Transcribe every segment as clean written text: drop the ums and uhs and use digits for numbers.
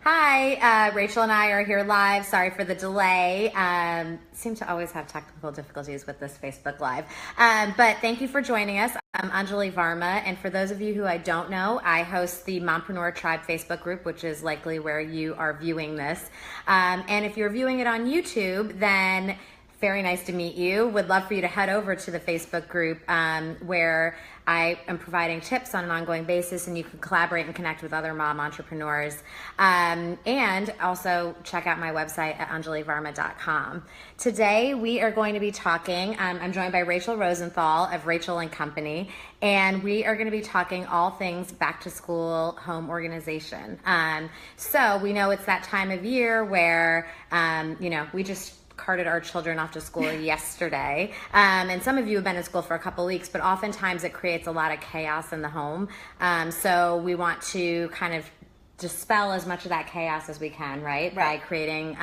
Hi, Rachel and I are here live. Sorry for the delay. Seem to always have technical difficulties with this Facebook Live. But thank you for joining us. I'm Anjali Varma, and for those of you who I don't know, I host the Mompreneur Tribe Facebook group, which is likely where you are viewing this. And if you're viewing it on YouTube, then very nice to meet you. Would love for you to head over to the Facebook group where I am providing tips on an ongoing basis, and you can collaborate and connect with other mom entrepreneurs. And also check out my website at anjalivarma.com. Today we are going to be talking, I'm joined by Rachel Rosenthal of Rachel and Company, and we are going to be talking all things back to school home organization. So we know it's that time of year where, we just carted our children off to school yesterday. And some of you have been in school for a couple weeks, but oftentimes it creates a lot of chaos in the home. So we want to kind of dispel as much of that chaos as we can, right? By creating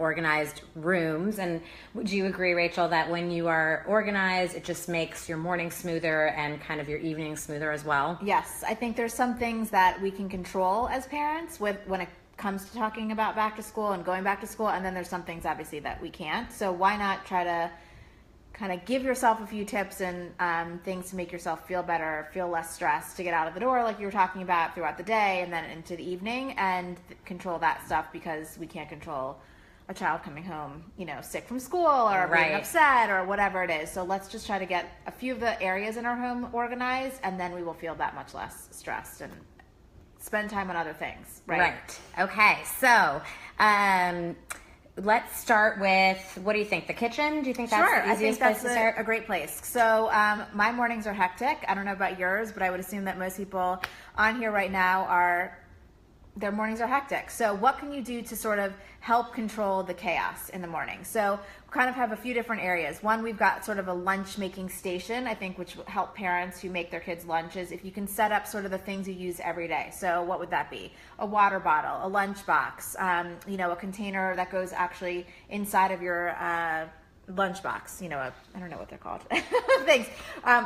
organized rooms. And would you agree, Rachel, that when you are organized, it just makes your morning smoother and kind of your evening smoother as well? Yes, I think there's some things that we can control as parents when it comes to talking about back to school and going back to school, and then there's some things obviously that we can't. So why not try to kind of give yourself a few tips and things to make yourself feel better, feel less stressed to get out of the door like you were talking about throughout the day and then into the evening, and control that stuff, because we can't control a child coming home, sick from school or being upset or whatever it is. So let's just try to get a few of the areas in our home organized, and then we will feel that much less stressed and spend time on other things, right? Okay, so let's start with, what do you think, the kitchen? Do you think that's the easiest place to start? A great place. So my mornings are hectic. I don't know about yours, but I would assume that most people on here right now their mornings are hectic. So what can you do to sort of help control the chaos in the morning? So we kind of have a few different areas. One, we've got sort of a lunch making station, I think, which will help parents who make their kids lunches. If you can set up sort of the things you use every day. So what would that be? A water bottle, a lunch box, a container that goes actually inside of your lunchbox, I don't know what they're called. Things.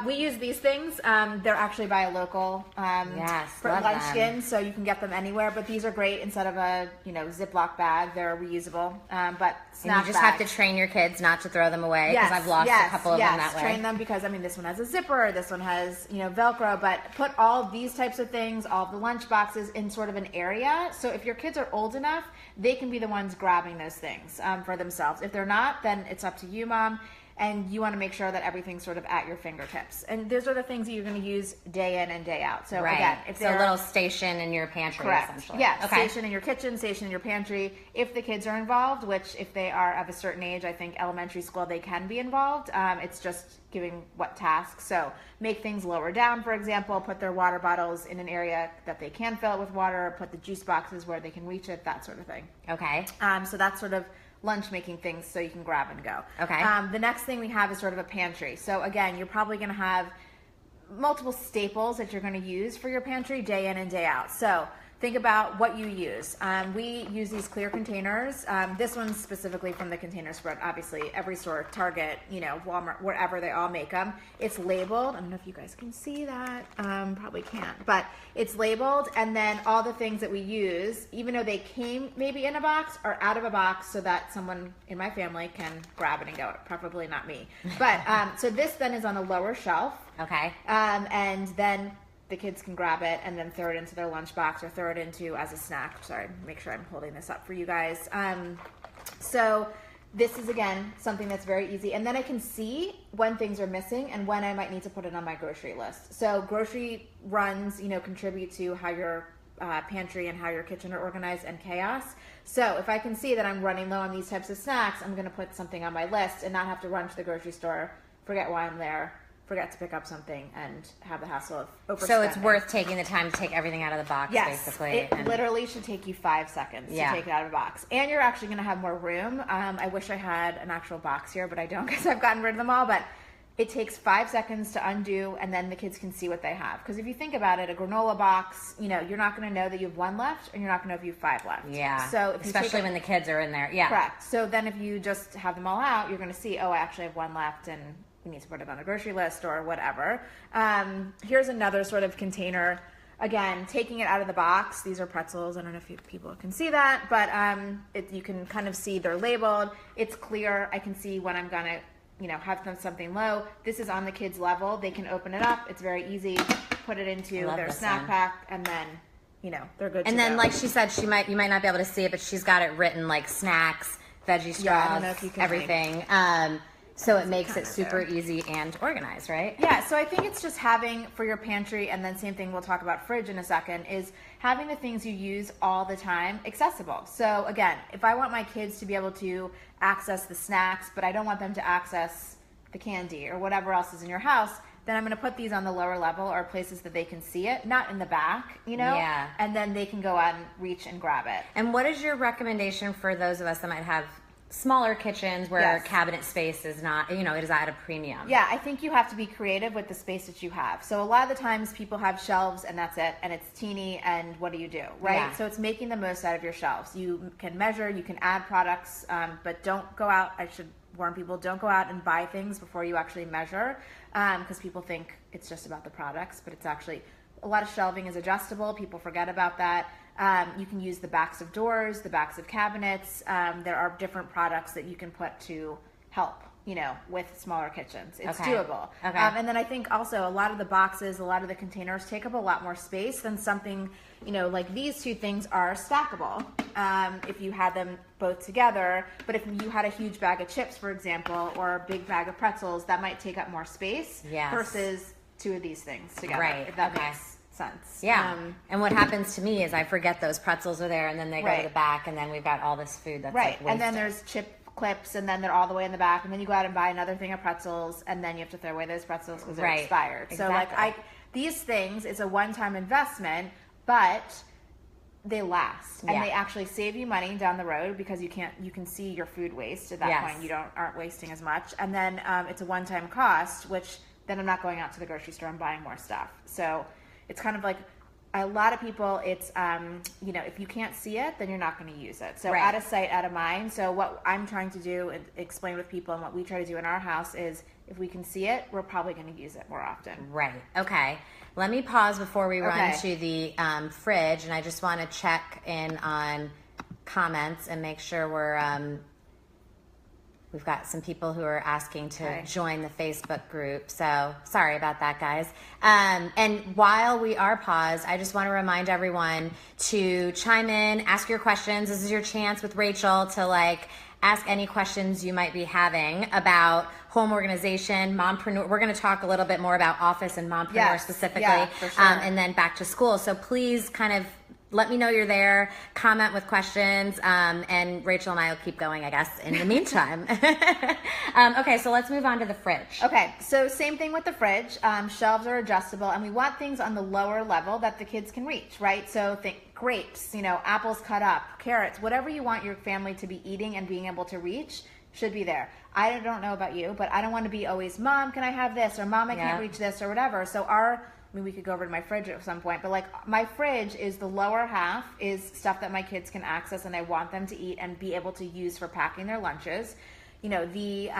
We use these things. They're actually by a local Lunchkin, so you can get them anywhere. But these are great instead of a Ziploc bag. They're reusable. But snack you just have to train your kids not to throw them away, because I've lost a couple of them that way. Train them, because this one has a zipper, this one has Velcro. But put all of these types of things, all of the lunch boxes, in sort of an area. So if your kids are old enough, they can be the ones grabbing those things for themselves. If they're not, then it's up to you, mom, and you want to make sure that everything's sort of at your fingertips. And those are the things that you're going to use day in and day out. So again, if a little station in your pantry, essentially. Yeah, station in your kitchen, station in your pantry. If the kids are involved, which if they are of a certain age, I think elementary school, they can be involved. It's just giving what tasks. So make things lower down, for example, put their water bottles in an area that they can fill it with water, put the juice boxes where they can reach it, that sort of thing. Okay. So that's sort of lunch making things, so you can grab and go. Okay. The next thing we have is sort of a pantry. So again, you're probably going to have multiple staples that you're going to use for your pantry day in and day out. So think about what you use. We use these clear containers. This one's specifically from the Container Spread. Obviously, every store, Target, Walmart, wherever, they all make them. It's labeled. I don't know if you guys can see that. Probably can't. But it's labeled, and then all the things that we use, even though they came maybe in a box, are out of a box so that someone in my family can grab it and go. Preferably not me. But so this then is on a lower shelf. Okay. And then the kids can grab it and then throw it into their lunchbox or throw it into as a snack. Sorry, make sure I'm holding this up for you guys. So this is, again, something that's very easy. And then I can see when things are missing and when I might need to put it on my grocery list. So grocery runs, contribute to how your pantry and how your kitchen are organized and chaos. So if I can see that I'm running low on these types of snacks, I'm going to put something on my list and not have to run to the grocery store, forget why I'm there, forget to pick up something, and have the hassle of overspending. So it's worth taking the time to take everything out of the box, basically. It literally should take you 5 seconds to take it out of a box. And you're actually going to have more room. I wish I had an actual box here, but I don't, because I've gotten rid of them all. But it takes 5 seconds to undo, and then the kids can see what they have. Because if you think about it, a granola box, you're not going to know that you have 1 left, and you're not going to know if you have 5 left. Yeah. So if especially when the kids are in there. Yeah. Correct. So then if you just have them all out, you're going to see, oh, I actually have 1 left, and we need to put it on a grocery list or whatever. Here's another sort of container again, taking it out of the box. These are pretzels. I don't know if people can see that, but you can kind of see they're labeled. It's clear. I can see when I'm gonna, have them something low. This is on the kids' level. They can open it up. It's very easy. Put it into their snack pack, and then they're good. And then, like she said, you might not be able to see it, but she's got it written like snacks, veggie straws, I don't know if you can everything. So it makes it super easy and organized, right? Yeah, so I think it's just having for your pantry, and then same thing, we'll talk about fridge in a second, is having the things you use all the time accessible. So again, if I want my kids to be able to access the snacks, but I don't want them to access the candy or whatever else is in your house, then I'm going to put these on the lower level or places that they can see it, not in the back, Yeah. And then they can go out and reach and grab it. And what is your recommendation for those of us that might have smaller kitchens where cabinet space is not, it is at a premium? Yeah, I think you have to be creative with the space that you have. So a lot of the times people have shelves and that's it, and it's teeny, and what do you do, right? Yeah. So it's making the most out of your shelves. You can measure, you can add products, but don't go out. I should warn people, don't go out and buy things before you actually measure, because people think it's just about the products, but it's actually, a lot of shelving is adjustable. People forget about that. You can use the backs of doors, the backs of cabinets. There are different products that you can put to help, with smaller kitchens. It's doable. Okay. And then I think also a lot of the boxes, a lot of the containers take up a lot more space than something, like these two things are stackable if you had them both together. But if you had a huge bag of chips, for example, or a big bag of pretzels, that might take up more space versus two of these things together. Right. If that makes sense. Yeah. And what happens to me is I forget those pretzels are there, and then they go to the back, and then we've got all this food that's like wasted. And then there's chip clips, and then they're all the way in the back, and then you go out and buy another thing of pretzels, and then you have to throw away those pretzels because they're expired. Exactly. So these things is a one-time investment, but they last, and they actually save you money down the road because you can see your food waste at that point. You aren't wasting as much, and then it's a one-time cost, which then I'm not going out to the grocery store and buying more stuff. So it's kind of like a lot of people, it's, if you can't see it, then you're not going to use it. So out of sight, out of mind. So what I'm trying to do and explain with people, and what we try to do in our house, is if we can see it, we're probably going to use it more often. Right. Okay. Let me pause before we run to the fridge, and I just want to check in on comments and make sure we've got some people who are asking to join the Facebook group. So sorry about that, guys. And while we are paused, I just want to remind everyone to chime in, ask your questions. This is your chance with Rachel to ask any questions you might be having about home organization, mompreneur. We're going to talk a little bit more about office and mompreneur specifically, for sure. And then back to school. So please kind of let me know you're there, comment with questions, and Rachel and I will keep going, I guess, in the meantime. Okay, so let's move on to the fridge. Okay, so same thing with the fridge. Shelves are adjustable, and we want things on the lower level that the kids can reach, right? So think grapes, apples cut up, carrots, whatever you want your family to be eating and being able to reach should be there. I don't know about you, but I don't want to be always, Mom, can I have this? Or Mom, I can't reach this, or whatever. So we could go over to my fridge at some point, but my fridge is the lower half is stuff that my kids can access and I want them to eat and be able to use for packing their lunches. The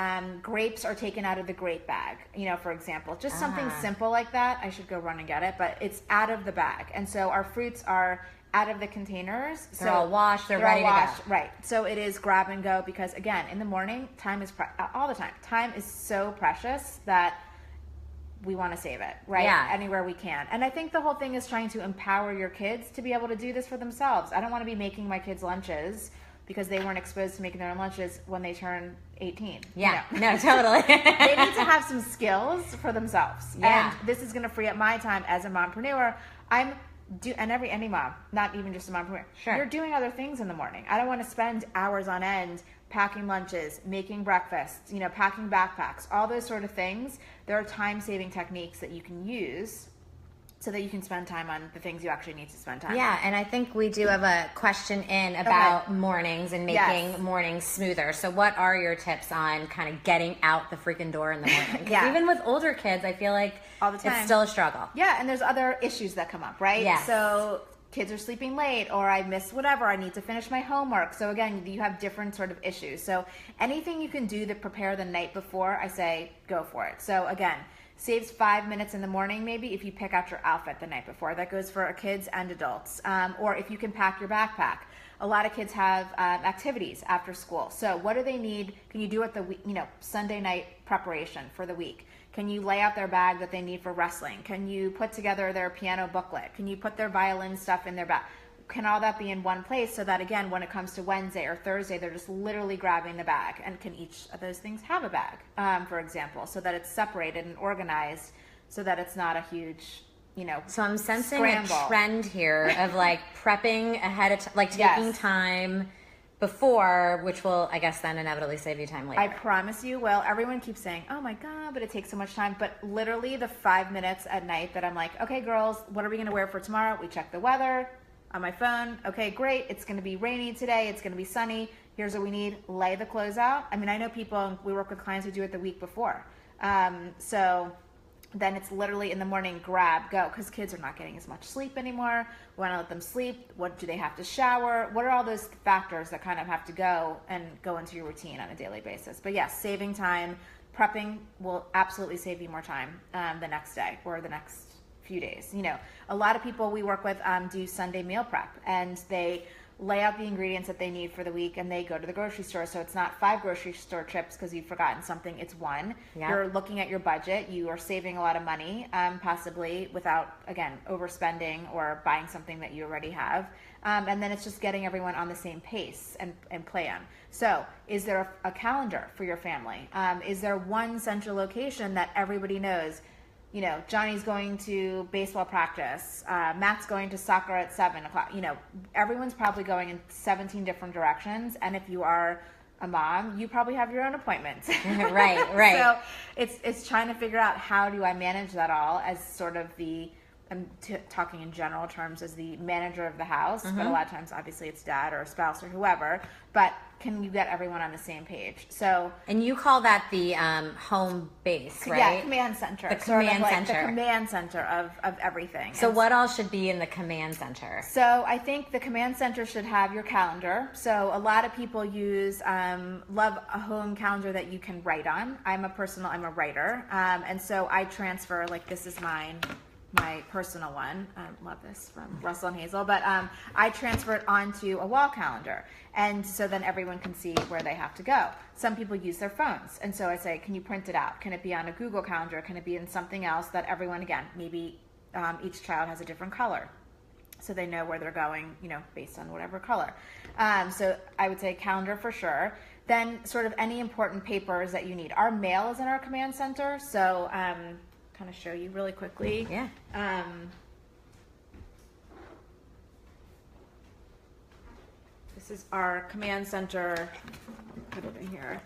grapes are taken out of the grape bag, for example, just something simple like that. I should go run and get it, but it's out of the bag. And so our fruits are out of the containers. They're all washed. They're ready to go. Right. So it is grab and go because, again, in the morning, time is all the time. Time is so precious that we want to save it, right? Yeah. Anywhere we can. And I think the whole thing is trying to empower your kids to be able to do this for themselves. I don't want to be making my kids lunches because they weren't exposed to making their own lunches when they turn 18. Yeah, no, totally. They need to have some skills for themselves. Yeah. And this is going to free up my time as a mompreneur. And any mom, not even just a mompreneur. Sure. You're doing other things in the morning. I don't want to spend hours on end packing lunches, making breakfasts, packing backpacks, all those sort of things. There are time-saving techniques that you can use so that you can spend time on the things you actually need to spend time on. Yeah, and I think we do have a question in about mornings and making mornings smoother. So what are your tips on kind of getting out the freaking door in the morning? 'Cause even with older kids, I feel like all the time it's still a struggle. Yeah, and there's other issues that come up, right? Yes. So kids are sleeping late, or I missed whatever, I need to finish my homework. So again, you have different sort of issues. So anything you can do to prepare the night before, I say go for it. So again, saves 5 minutes in the morning maybe if you pick out your outfit the night before. That goes for kids and adults. Or if you can pack your backpack. A lot of kids have activities after school. So what do they need? Can you do it Sunday night preparation for the week? Can you lay out their bag that they need for wrestling? Can you put together their piano booklet? Can you put their violin stuff in their bag? Can all that be in one place so that, again, when it comes to Wednesday or Thursday, they're just literally grabbing the bag? And can each of those things have a bag, for example, so that it's separated and organized so that it's not a huge, So I'm sensing scramble. a trend here of like prepping ahead of like taking time before, which will, I guess, then inevitably save you time later. I promise you. Well, everyone keeps saying, oh my God, but it takes so much time. But literally the 5 minutes at night that I'm like, okay, girls, what are we going to wear for tomorrow? We check the weather on my phone. Okay, great. It's going to be rainy today. It's going to be sunny. Here's what we need. Lay the clothes out. I mean, I know people, we work with clients who do it the week before. So then it's literally in the morning, grab, go, because kids are not getting as much sleep anymore. We want to let them sleep. What do they have to shower? What are all those factors that kind of have to go into your routine on a daily basis? But yes, saving time, prepping will absolutely save you more time the next day or the next few days. A lot of people we work with do Sunday meal prep, and they lay out the ingredients that they need for the week, and they go to the grocery store. So it's not 5 grocery store trips because you've forgotten something. It's 1. Yeah. You're looking at your budget. You are saving a lot of money, possibly without, again, overspending or buying something that you already have. And then it's just getting everyone on the same pace and plan. So is there a calendar for your family? Is there one central location that everybody knows? Johnny's going to baseball practice. Matt's going to soccer at 7 o'clock. Everyone's probably going in 17 different directions. And if you are a mom, you probably have your own appointments. Right. So it's trying to figure out, how do I manage that all as sort of I'm talking in general terms as the manager of the house, but a lot of times obviously it's dad or a spouse or whoever, but can you get everyone on the same page? So, and you call that the home base, right? Yeah, command center. The command center. The command center of everything. So what all should be in the command center? So I think the command center should have your calendar. So a lot of people love a home calendar that you can write on. I'm a writer. And so I transfer, this is my personal one. I love this from Russell and Hazel, but I transfer it onto a wall calendar. And so then everyone can see where they have to go. Some people use their phones. And so I say, can you print it out? Can it be on a Google Calendar? Can it be in something else that everyone, again, maybe each child has a different color, so they know where they're going, based on whatever color. So I would say calendar for sure. Then sort of any important papers that you need. Our mail is in our command center. So kind of show you really quickly. Yeah. This is our command center. Put it in here.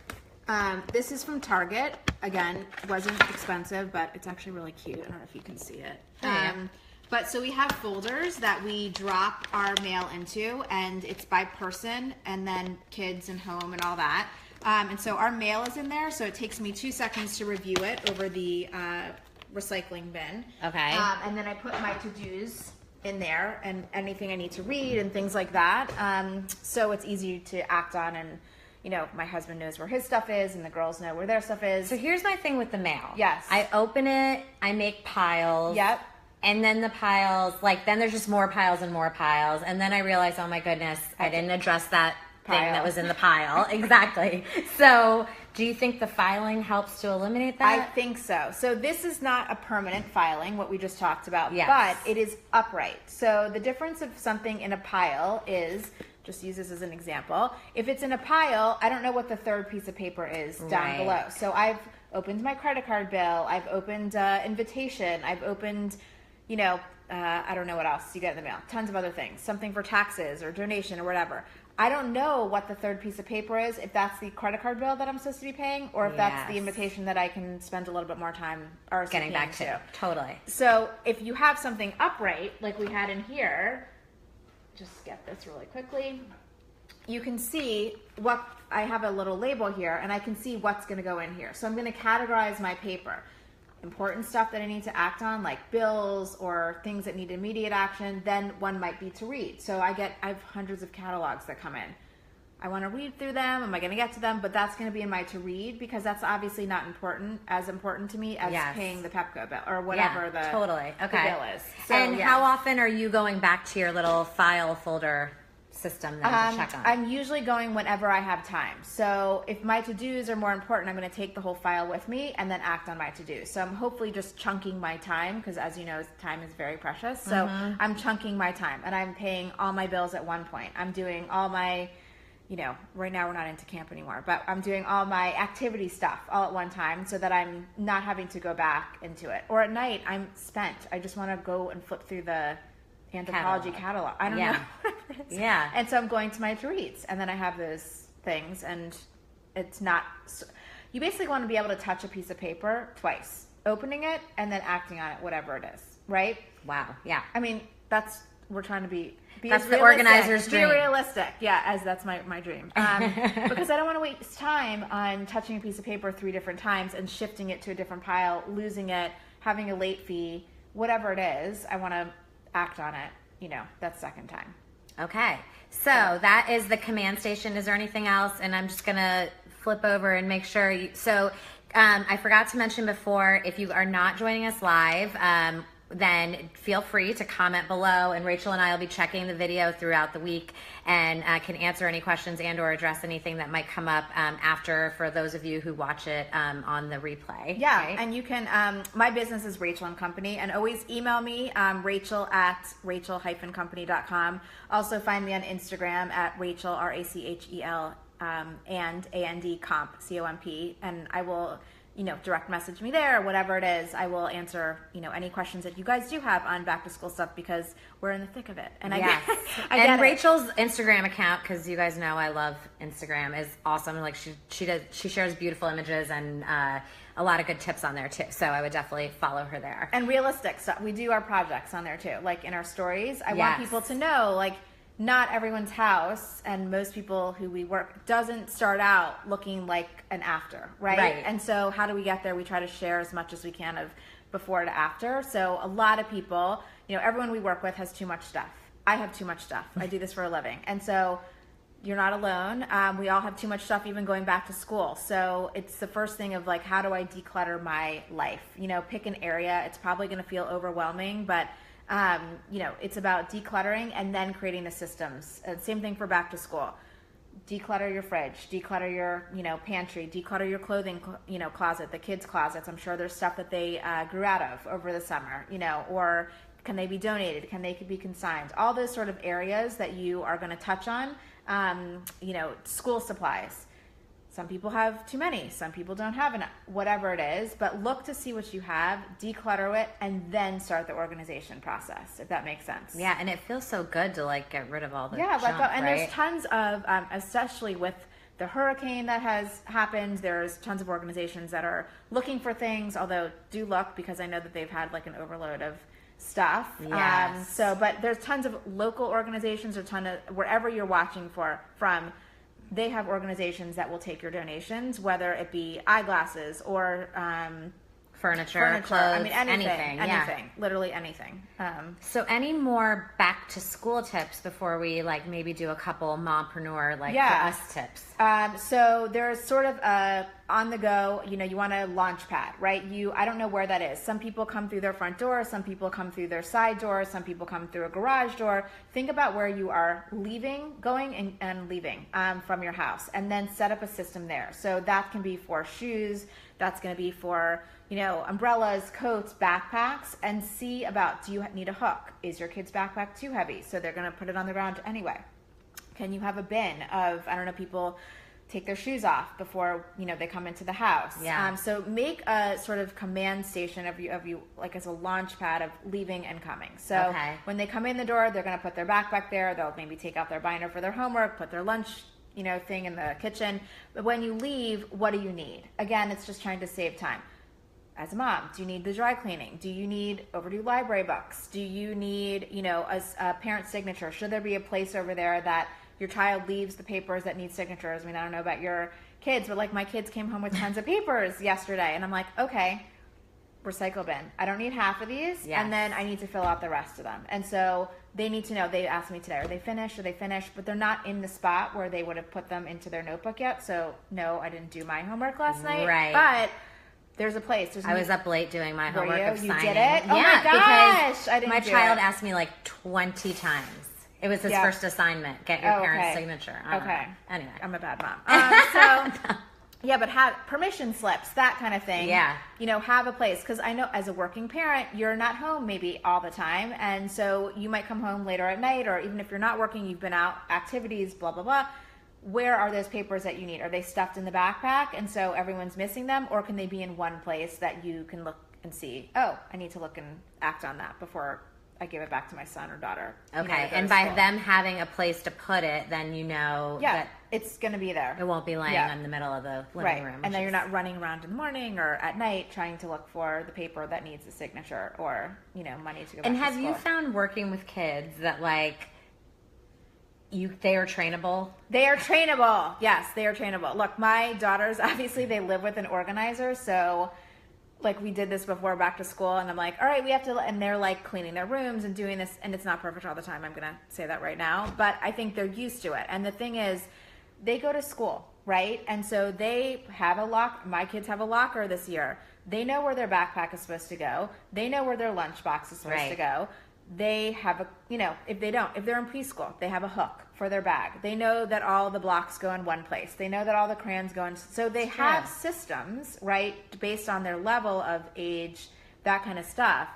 This is from Target. Again, wasn't expensive, but it's actually really cute. I don't know if you can see it. But so we have folders that we drop our mail into, and it's by person, and then kids and home and all that. And so our mail is in there, so it takes me 2 seconds to review it over the recycling bin. Okay. And then I put my to-dos in there and anything I need to read and things like that. So it's easy to act on, and my husband knows where his stuff is and the girls know where their stuff is. So here's my thing with the mail. Yes. I open it, I make piles. Yep. And then the piles, then there's just more piles and more piles. And then I realize, oh my goodness, I didn't address that thing that was in the pile. Exactly. So do you think the filing helps to eliminate that? I think so. So this is not a permanent filing, what we just talked about, Yes. but it is upright. So the difference of something in a pile is, just use this as an example, if it's in a pile, I don't know what the third piece of paper is down Right. below. So I've opened my credit card bill, I've opened invitation, I've opened, I don't know what else you get in the mail, tons of other things, something for taxes or donation or whatever. I don't know what the third piece of paper is, if that's the credit card bill that I'm supposed to be paying, or if that's the Yes. invitation that I can spend a little bit more time RSVPing Getting back to. Totally. So if you have something upright, like we had in here, just get this really quickly, you can see what, I have a little label here, and I can see what's going to go in here. So I'm going to categorize my paper. Important stuff that I need to act on, like bills or things that need immediate action, then one might be to read. So I have hundreds of catalogs that come in. I want to read through them. Am I going to get to them? But that's going to be in my to read, because that's obviously not as important to me as paying the Pepco bill or whatever the bill is. So, and how often are you going back to your little file folder system then to check on? I'm usually going whenever I have time. So if my to-dos are more important, I'm going to take the whole file with me and then act on my to-dos. So I'm hopefully just chunking my time, because as you know, time is very precious. So I'm chunking my time, and I'm paying all my bills at one point. I'm doing all my, right now we're not into camp anymore, but I'm doing all my activity stuff all at one time, so that I'm not having to go back into it. Or at night, I'm spent. I just want to go and flip through the Anthropologie catalog. I don't know what it is. Yeah. And so I'm going to my to reads, and then I have those things, and it's not. You basically want to be able to touch a piece of paper twice, opening it and then acting on it, whatever it is, right? Wow. Yeah. I mean, we're trying to be. That's the organizer's dream. Be realistic, as that's my dream. Because I don't want to waste time on touching a piece of paper 3 different times and shifting it to a different pile, losing it, having a late fee, whatever it is. I want to act on it, that second time. Okay. So that is the command station. Is there anything else? And I'm just going to flip over and make sure I forgot to mention before, if you are not joining us live, then feel free to comment below, and Rachel and I will be checking the video throughout the week and can answer any questions and or address anything that might come up after, for those of you who watch it on the replay. Yeah, right? and you can, my business is Rachel and Company, and always email me, rachel@rachel-company.com. Also find me on Instagram at Rachel, RACHEL, and AND comp, COMP, and I will direct message me there, or whatever it is. I will answer, any questions that you guys do have on back to school stuff, because we're in the thick of it. And I get Rachel's Instagram account, because you guys know I love Instagram, is awesome. Like she shares beautiful images and a lot of good tips on there too. So I would definitely follow her there. And realistic stuff. We do our projects on there too, like in our stories. I want people to know, like, not everyone's house, and most people who we work, doesn't start out looking like an after, right? And so how do we get there? We try to share as much as we can of before to after. So a lot of people, everyone we work with has too much stuff. I have too much stuff. I do this for a living. And so you're not alone. We all have too much stuff, even going back to school. So it's the first thing of, like, how do I declutter my life? Pick an area. It's probably going to feel overwhelming, but it's about decluttering and then creating the systems. Same thing for back to school. Declutter your fridge, declutter your, pantry, declutter your clothing, closet, the kids' closets. I'm sure there's stuff that they grew out of over the summer, or can they be donated? Can they be consigned? All those sort of areas that you are going to touch on. School supplies. Some people have too many. Some people don't have enough. Whatever it is, but look to see what you have, declutter it, and then start the organization process, if that makes sense. Yeah, and it feels so good to, like, get rid of all the junk, and right? there's tons of, especially with the hurricane that has happened, there's tons of organizations that are looking for things, although do look, because I know that they've had, like, an overload of stuff. Yes. But there's tons of local organizations, or ton of, wherever you're watching from, they have organizations that will take your donations, whether it be eyeglasses or furniture, clothes, I mean, anything, yeah. Literally anything. So any more back to school tips before we, like, maybe do a couple mompreneur, like, for us tips? So there's sort of on the go, you want a launch pad, right? I don't know where that is. Some people come through their front door, some people come through their side door, some people come through a garage door. Think about where you are going and leaving from your house, and then set up a system there. So that can be for shoes, that's going to be for, umbrellas, coats, backpacks, and see about, do you need a hook? Is your kid's backpack too heavy? So they're going to put it on the ground anyway. Can you have a bin of, people take their shoes off before, they come into the house? Yeah. So make a sort of command station of you, like, as a launch pad of leaving and coming. So when they come in the door, they're going to put their backpack there. They'll maybe take out their binder for their homework, put their lunch thing in the kitchen. But when you leave, what do you need? Again, it's just trying to save time. As a mom, do you need the dry cleaning? Do you need overdue library books? Do you need, a parent signature? Should there be a place over there that your child leaves the papers that need signatures? I mean, I don't know about your kids, but, like, my kids came home with tons of papers yesterday, and I'm like, okay, recycle bin. I don't need half of these, and then I need to fill out the rest of them. And so they need to know. They asked me today, are they finished? Are they finished? But they're not in the spot where they would have put them into their notebook yet. So no, I didn't do my homework last night. Right. But there's a place. I was up late doing my homework you? of signing. You did it? Oh yeah, my gosh! because I didn't my do child it. asked me like 20 times. It was his first assignment. Get your parents' signature. Okay. Anyway. I'm a bad mom. So, yeah, but have permission slips, that kind of thing. Yeah. You know, have a place. Because I know as a working parent, you're not home maybe all the time. And so you might come home later at night, or even if you're not working, you've been out, activities, blah, blah, blah. Where are those papers that you need? Are they stuffed in the backpack and so everyone's missing them? Or can they be in one place that you can look and see, oh, I need to look and act on that before I give it back to my son or daughter. Okay, and by them having a place to put it, then you know that it's going to be there. It won't be laying in the middle of the living room. And then you're not running around in the morning or at night trying to look for the paper that needs a signature or, you know, money to go back And to have school. you found working with kids that like they are trainable? They are trainable. Yes, they are trainable. Look, my daughters, obviously they live with an organizer, so like we did this before back to school and I'm like, all right, we have to, and they're like cleaning their rooms and doing this, and it's not perfect all the time. I'm going to say that right now, but I think they're used to it. And the thing is, they go to school, right? And so they have a lock. My kids have a locker this year. They know where their backpack is supposed to go. They know where their lunchbox is supposed to go. They have a, you know, if they're in preschool, they have a hook for their bag. They know that all the blocks go in one place. They know that all the crayons go in. So they have systems, right, based on their level of age, that kind of stuff.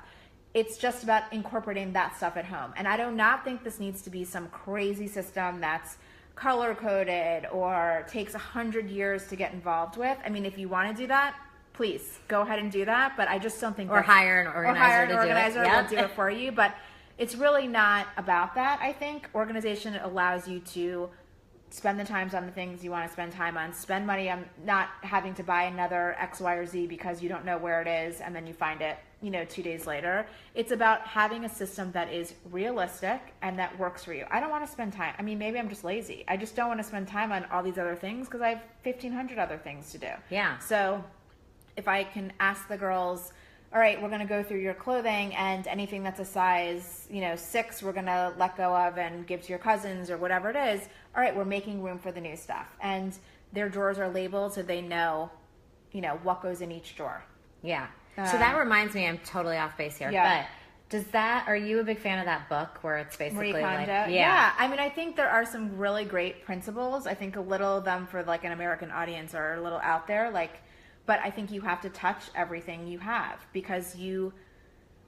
It's just about incorporating that stuff at home. And I do not think this needs to be some crazy system that's color coded or takes 100 years to get involved with. I mean, if you want to do that, please go ahead and do that. But I just don't think hire an organizer will do it for you. But it's really not about that. I think organization allows you to spend the times on the things you want to spend time on, spend money on not having to buy another X, Y, or Z because you don't know where it is and then you find it, you know, 2 days later. It's about having a system that is realistic and that works for you. I don't want to spend time. I mean, maybe I'm just lazy. I just don't want to spend time on all these other things because I have 1,500 other things to do. Yeah. So if I can ask the girls, all right, we're going to go through your clothing and anything that's a size, 6, we're going to let go of and give to your cousins or whatever it is. All right, we're making room for the new stuff. And their drawers are labeled so they know, what goes in each drawer. Yeah. So that reminds me, I'm totally off base here. Yeah. But are you a big fan of that book where it's basically Marie Kondo? like, yeah. I mean, I think there are some really great principles. I think a little of them for like an American audience are a little out there, but I think you have to touch everything you have because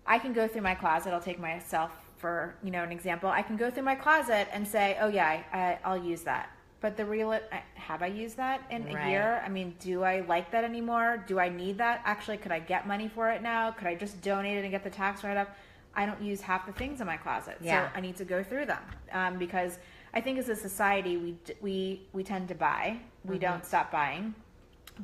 I can go through my closet. I'll take myself for, an example. I can go through my closet and say, oh yeah, I'll use that. But have I used that in a year? I mean, do I like that anymore? Do I need that? Actually, could I get money for it now? Could I just donate it and get the tax write-off? I don't use half the things in my closet. Yeah. So I need to go through them because I think as a society, we tend to buy. We don't stop buying.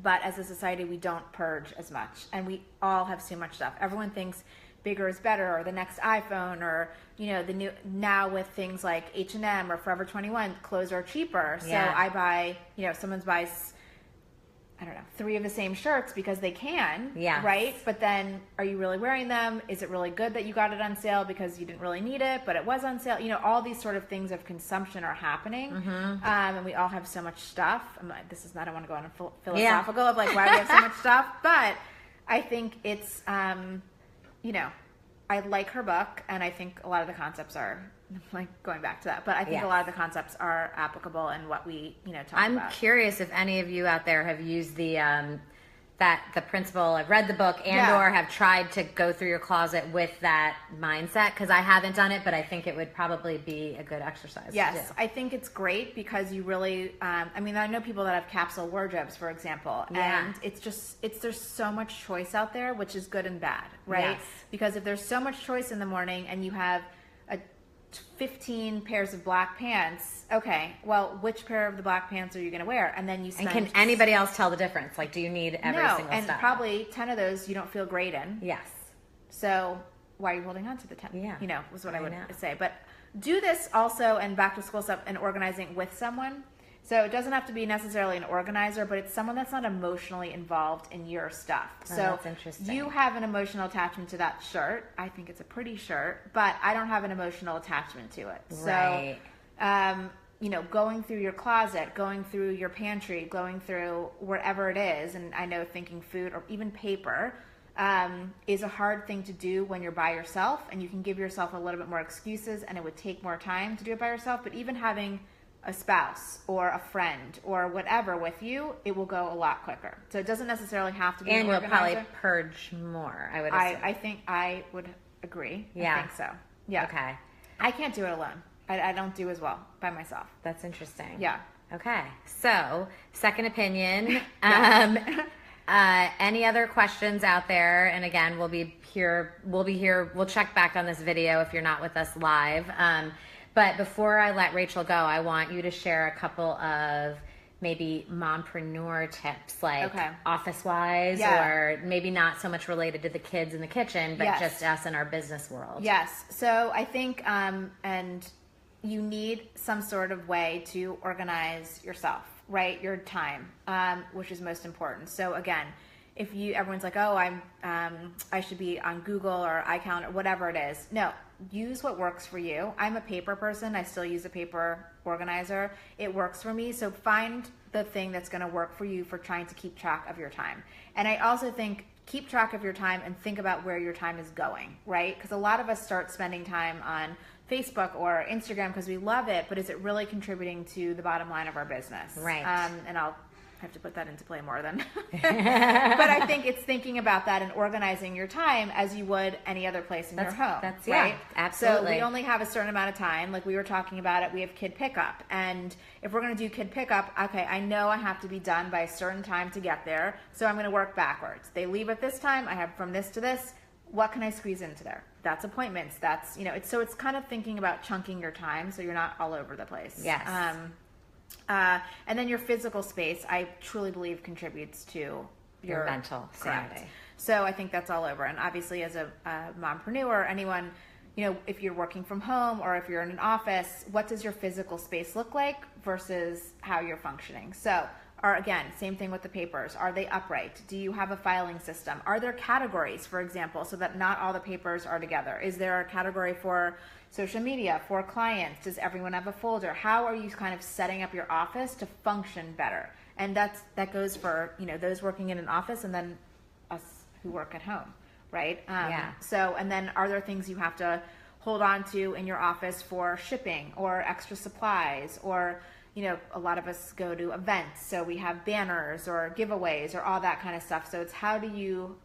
But as a society, we don't purge as much. And we all have so much stuff. Everyone thinks bigger is better, or the next iPhone, or, the new, now with things like H&M or Forever 21, clothes are cheaper. So I buy, someone buys, 3 of the same shirts because they can, right? But then are you really wearing them? Is it really good that you got it on sale because you didn't really need it, but it was on sale? All these sort of things of consumption are happening. And we all have so much stuff. I don't want to go on a philosophical of like why we have so much stuff, but I think it's, I like her book and I think a lot of the concepts are like going back to that, but I think a lot of the concepts are applicable in what we, talk about. I'm curious if any of you out there have used the principle. I've read the book or have tried to go through your closet with that mindset, because I haven't done it, but I think it would probably be a good exercise. Yes, I think it's great because you really, I know people that have capsule wardrobes, for example, and there's so much choice out there, which is good and bad, right? Yes. Because if there's so much choice in the morning and you have 15 pairs of black pants, okay, well, which pair of the black pants are you going to wear? And then you spend... And can anybody else tell the difference? Like, do you need every single stuff? And probably 10 of those you don't feel great in. Yes. So why are you holding on to the 10? Yeah. Was what I would say. But do this also, and back to school stuff and organizing with someone. So it doesn't have to be necessarily an organizer, but it's someone that's not emotionally involved in your stuff. So that's interesting. You have an emotional attachment to that shirt. I think it's a pretty shirt, but I don't have an emotional attachment to it. Right. So, you know, going through your closet, going through your pantry, going through wherever it is, and I know thinking food or even paper is a hard thing to do when you're by yourself, and you can give yourself a little bit more excuses, and it would take more time to do it by yourself. But even having a spouse or a friend or whatever with you, it will go a lot quicker. So it doesn't necessarily have to be And an you'll organizer. probably purge more, I would assume. I think I would agree. Yeah. I think so. Yeah. Okay. I can't do it alone. I don't do as well by myself. That's interesting. Yeah. Okay. So, second opinion. Any other questions out there? And again, we'll be here. We'll check back on this video if you're not with us live. But before I let Rachel go, I want you to share a couple of maybe mompreneur tips, like Okay. office-wise, Yeah. or maybe not so much related to the kids in the kitchen, but Yes. just us in our business world. Yes. So I think, and you need some sort of way to organize yourself, right? Your time, which is most important. So again, if everyone's like, oh, I should be on Google or iCalendar, whatever it is. No, use what works for you. I'm a paper person. I still use a paper organizer. It works for me. So find the thing that's going to work for you for trying to keep track of your time. And I also think keep track of your time and think about where your time is going, right? Because a lot of us start spending time on Facebook or Instagram because we love it, but is it really contributing to the bottom line of our business? Right. And I'll have to put that into play more than but I think it's thinking about that and organizing your time as you would any other place in your home. That's right. Yeah, absolutely. So we only have a certain amount of time. Like we were talking about it, we have kid pickup, and if we're going to do kid pickup, okay, I know I have to be done by a certain time to get there, so I'm going to work backwards. They leave at this time, I have from this to this. What can I squeeze into there? That's appointments. That's, it's kind of thinking about chunking your time so you're not all over the place. Yes. And then your physical space, I truly believe contributes to your mental correct. sanity. So I think that's all over. And obviously as a mompreneur, anyone, if you're working from home or if you're in an office, what does your physical space look like versus how you're functioning? So, or again, same thing with the papers. Are they upright? Do you have a filing system? Are there categories, for example, so that not all the papers are together? Is there a category for social media, for clients? Does everyone have a folder? How are you kind of setting up your office to function better? And that goes for, those working in an office and then us who work at home, right? Yeah. So, and then are there things you have to hold on to in your office for shipping or extra supplies or, a lot of us go to events, so we have banners or giveaways or all that kind of stuff. So it's how do you,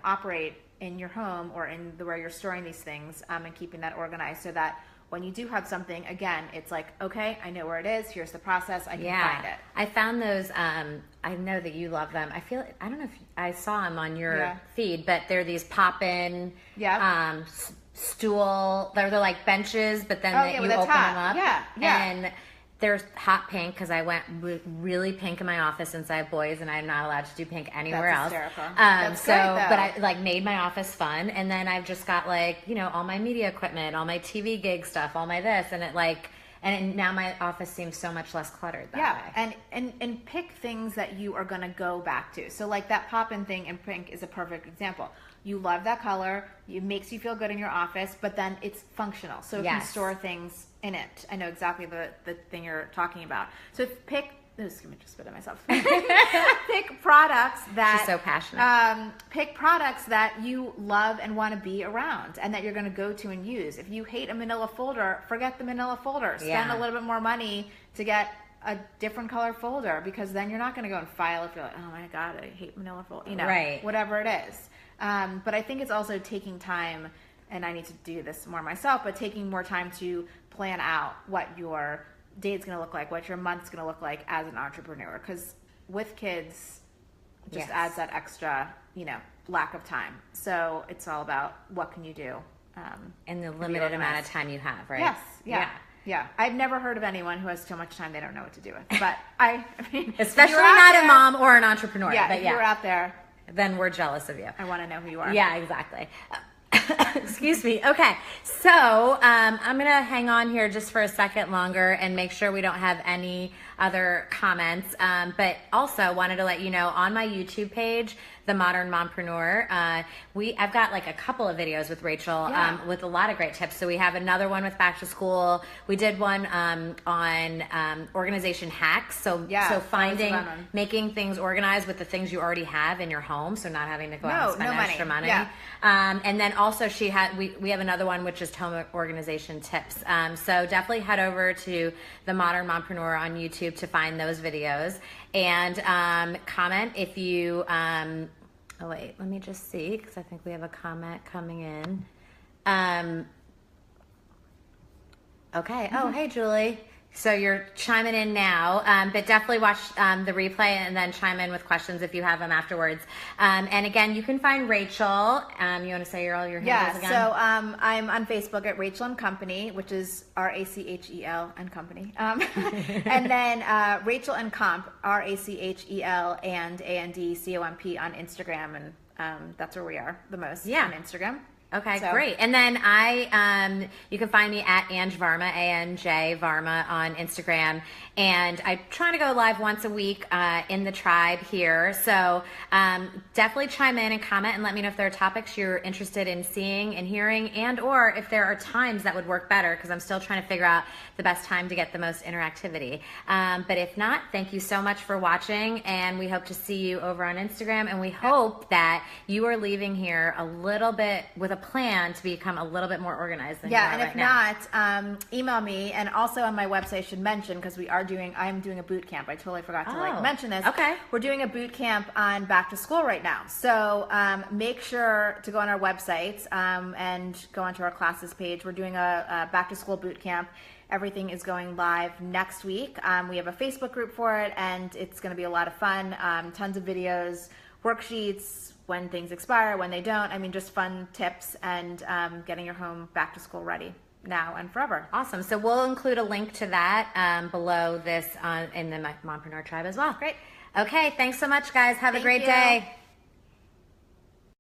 operate in your home or in where you're storing these things and keeping that organized so that when you do have something, again, it's like, okay, I know where it is. Here's the process. I can find it. I found those. I know that you love them. I don't know if I saw them on your feed, but they're these pop-in stool. They're like benches, but then you open them up. Yeah. And they're hot pink because I went really pink in my office since I have boys and I'm not allowed to do pink anywhere else. Hysterical. That's great, though. But I made my office fun, and then I've just got all my media equipment, all my TV gig stuff, all my this, and and now my office seems so much less cluttered that way. And pick things that you are going to go back to. So like that pop-in thing in pink is a perfect example. You love that color. It makes you feel good in your office, but then it's functional. So it can store things in it. I know exactly the thing you're talking about. So pick, excuse me, just spit at myself. Pick products that... She's so passionate. Pick products that you love and want to be around and that you're going to go to and use. If you hate a manila folder, forget the manila folder. Spend a little bit more money to get a different color folder, because then you're not going to go and file if you're like, oh my God, I hate manila folder. Right. Whatever it is. But I think it's also taking time, and I need to do this more myself, but taking more time to plan out what your day is going to look like, what your month's going to look like as an entrepreneur. Because with kids, it just adds that extra, lack of time. So it's all about what can you do. In the limited amount of time you have, right? Yes. Yeah. I've never heard of anyone who has so much time they don't know what to do with. But I mean, especially not a mom or an entrepreneur. Yeah, but if you're out there, then we're jealous of you. I want to know who you are. Yeah, exactly. Excuse me. Okay. So I'm going to hang on here just for a second longer and make sure we don't have any other comments. But also wanted to let you know on my YouTube page, The Modern Mompreneur, I've got like a couple of videos with Rachel with a lot of great tips. So we have another one with back to school. We did one on organization hacks. So finding, making things organized with the things you already have in your home. So not having to go out and spend extra money. Yeah. And then also we have another one which is home organization tips. So definitely head over to The Modern Mompreneur on YouTube to find those videos, and comment if you oh wait, let me just see, because I think we have a comment coming in. Okay. Oh, hey Julie. So you're chiming in now, but definitely watch the replay and then chime in with questions if you have them afterwards. And again, you can find Rachel. You want to say all your handles again? So I'm on Facebook at Rachel and Company, which is Rachel and Company. And then Rachel and Comp, Rachel and ANDCOMP on Instagram, and that's where we are the most on Instagram. Okay, great. And then you can find me at Anj Varma, ANJ Varma on Instagram. And I try to go live once a week in the tribe here. So definitely chime in and comment and let me know if there are topics you're interested in seeing and hearing, and or if there are times that would work better, because I'm still trying to figure out the best time to get the most interactivity. But if not, thank you so much for watching, and we hope to see you over on Instagram. And we hope that you are leaving here a little bit with a plan to become a little bit more organized than you are right now. And if not, email me. And also on my website, I should mention, because I'm doing a boot camp. I totally forgot to mention this. Okay. We're doing a boot camp on back to school right now. So make sure to go on our website and go onto our classes page. We're doing a back to school boot camp. Everything is going live next week. We have a Facebook group for it, and it's going to be a lot of fun. Tons of videos, worksheets, when things expire, when they don't. I mean, just fun tips and getting your home back to school ready now and forever. Awesome. So we'll include a link to that below this in the Mompreneur Tribe as well. Great. Okay. Thanks so much, guys. Have a great day.